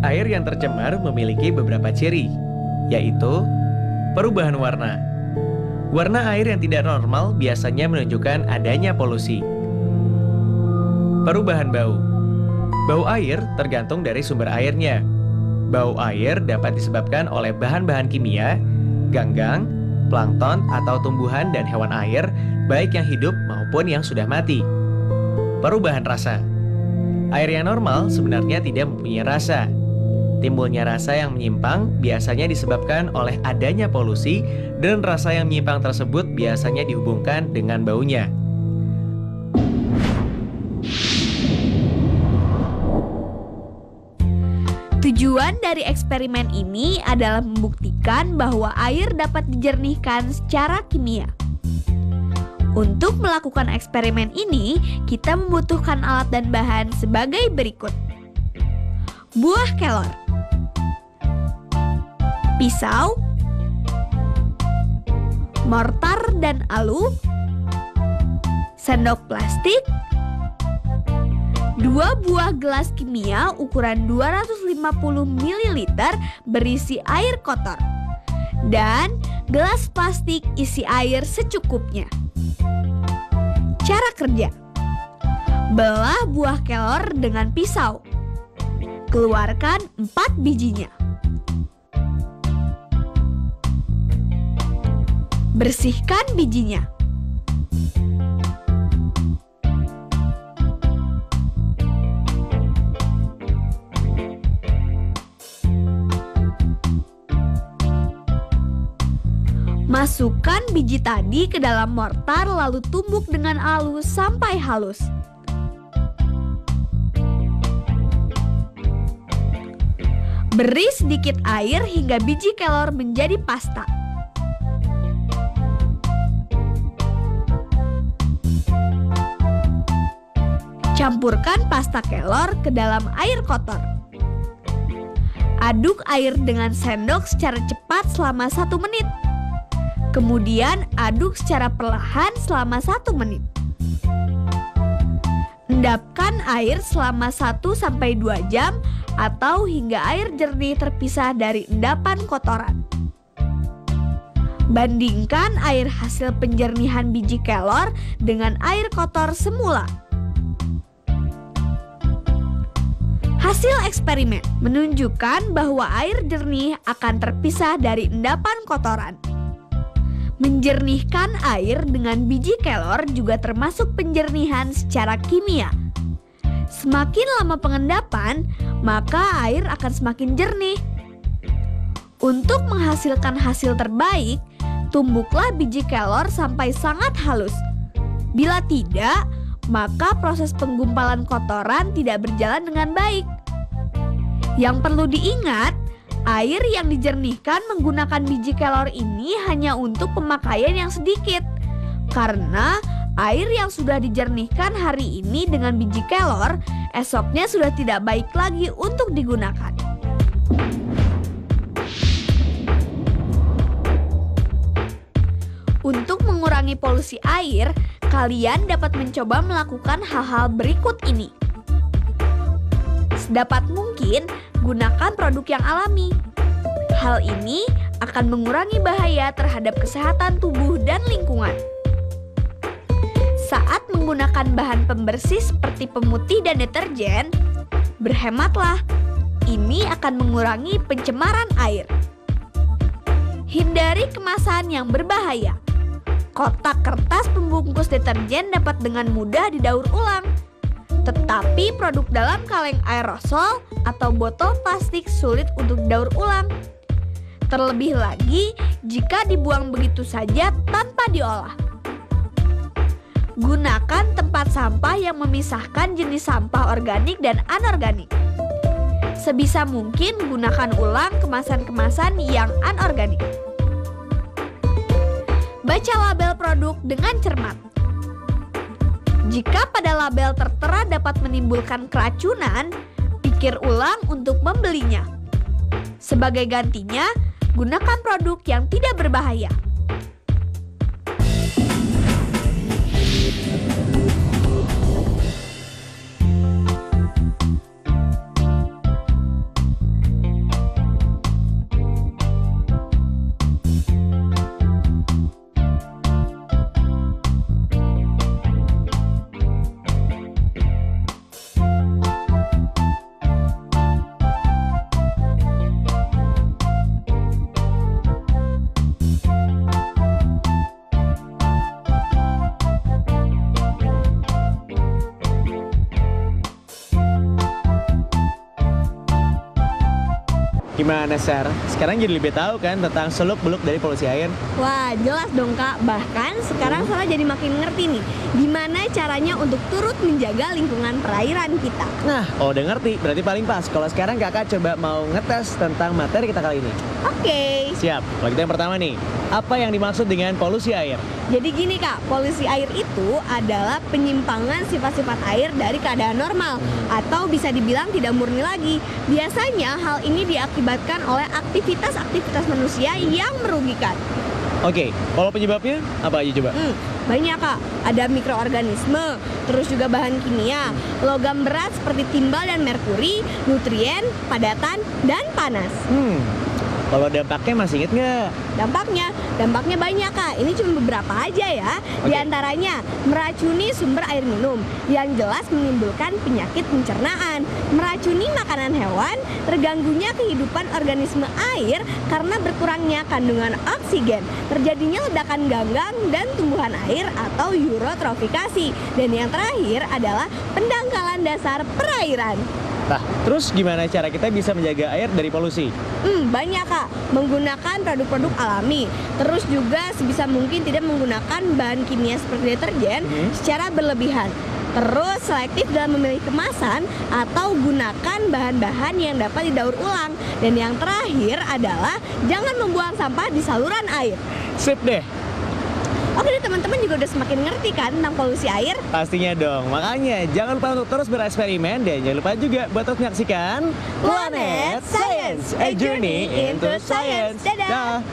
Air yang tercemar memiliki beberapa ciri, yaitu perubahan warna. Warna air yang tidak normal biasanya menunjukkan adanya polusi. Perubahan bau. Bau air tergantung dari sumber airnya. Bau air dapat disebabkan oleh bahan-bahan kimia, ganggang, plankton atau tumbuhan dan hewan air, baik yang hidup maupun yang sudah mati. Perubahan rasa. Air yang normal sebenarnya tidak mempunyai rasa. Timbulnya rasa yang menyimpang biasanya disebabkan oleh adanya polusi, dan rasa yang menyimpang tersebut biasanya dihubungkan dengan baunya. Tujuan dari eksperimen ini adalah membuktikan bahwa air dapat dijernihkan secara kimia. Untuk melakukan eksperimen ini, kita membutuhkan alat dan bahan sebagai berikut. Buah kelor, pisau, mortar dan alu, sendok plastik, 2 buah gelas kimia ukuran 250 ml berisi air kotor, dan gelas plastik isi air secukupnya. Cara kerja: belah buah kelor dengan pisau. Keluarkan 4 bijinya. Bersihkan bijinya. Masukkan biji tadi ke dalam mortar lalu tumbuk dengan halus sampai halus. Beri sedikit air hingga biji kelor menjadi pasta. Campurkan pasta kelor ke dalam air kotor. Aduk air dengan sendok secara cepat selama 1 menit. Kemudian aduk secara perlahan selama 1 menit. Endapkan air selama 1-2 jam atau hingga air jernih terpisah dari endapan kotoran. Bandingkan air hasil penjernihan biji kelor dengan air kotor semula. Hasil eksperimen menunjukkan bahwa air jernih akan terpisah dari endapan kotoran. Menjernihkan air dengan biji kelor juga termasuk penjernihan secara kimia. Semakin lama pengendapan, maka air akan semakin jernih. Untuk menghasilkan hasil terbaik, tumbuklah biji kelor sampai sangat halus. Bila tidak, maka proses penggumpalan kotoran tidak berjalan dengan baik. Yang perlu diingat, air yang dijernihkan menggunakan biji kelor ini hanya untuk pemakaian yang sedikit. Karena air yang sudah dijernihkan hari ini dengan biji kelor, esoknya sudah tidak baik lagi untuk digunakan. Untuk mengurangi polusi air, kalian dapat mencoba melakukan hal-hal berikut ini. Sedapat mungkin, gunakan produk yang alami. Hal ini akan mengurangi bahaya terhadap kesehatan tubuh dan lingkungan. Saat menggunakan bahan pembersih seperti pemutih dan deterjen, berhematlah. Ini akan mengurangi pencemaran air. Hindari kemasan yang berbahaya. Kotak kertas pembungkus deterjen dapat dengan mudah didaur ulang. Tetapi produk dalam kaleng aerosol atau botol plastik sulit untuk didaur ulang. Terlebih lagi jika dibuang begitu saja tanpa diolah. Gunakan tempat sampah yang memisahkan jenis sampah organik dan anorganik. Sebisa mungkin gunakan ulang kemasan-kemasan yang anorganik. Baca label produk dengan cermat. Jika pada label tertera dapat menimbulkan keracunan, pikir ulang untuk membelinya. Sebagai gantinya, gunakan produk yang tidak berbahaya. Gimana, Sar? Sekarang jadi lebih tahu kan tentang seluk-beluk dari polusi air? Wah, jelas dong Kak. Bahkan sekarang Sarah jadi makin ngerti nih gimana caranya untuk turut menjaga lingkungan perairan kita. Nah, kalau udah ngerti, berarti paling pas. Kalau sekarang kakak coba mau ngetes tentang materi kita kali ini. Oke. Siap. Kalau kita yang pertama nih, apa yang dimaksud dengan polusi air? Jadi gini Kak, polusi air itu adalah penyimpangan sifat-sifat air dari keadaan normal atau bisa dibilang tidak murni lagi. Biasanya hal ini diakibatkan oleh aktivitas-aktivitas manusia yang merugikan. Oke, kalau penyebabnya apa aja coba? Banyak Kak, ada mikroorganisme, terus juga bahan kimia, logam berat seperti timbal dan merkuri, nutrien, padatan, dan panas. Kalau dampaknya masih inget nggak? Dampaknya banyak Kak. Ini cuma beberapa aja ya. Di antaranya meracuni sumber air minum, yang jelas menimbulkan penyakit pencernaan, meracuni makanan hewan, terganggunya kehidupan organisme air karena berkurangnya kandungan oksigen, terjadinya ledakan ganggang dan tumbuhan air atau eutrofikasi, dan yang terakhir adalah pendangkalan dasar perairan. Nah, terus gimana cara kita bisa menjaga air dari polusi? Banyak Kak, menggunakan produk-produk alami. Terus juga sebisa mungkin tidak menggunakan bahan kimia seperti deterjen secara berlebihan. Terus selektif dalam memilih kemasan atau gunakan bahan-bahan yang dapat didaur ulang. Dan yang terakhir adalah jangan membuang sampah di saluran air. Sip deh. Oke deh, teman-teman juga udah semakin ngerti kan tentang polusi air? Pastinya dong, makanya jangan lupa untuk terus bereksperimen dan jangan lupa juga buat terus menyaksikan Planet Science, a journey into science. Dadah.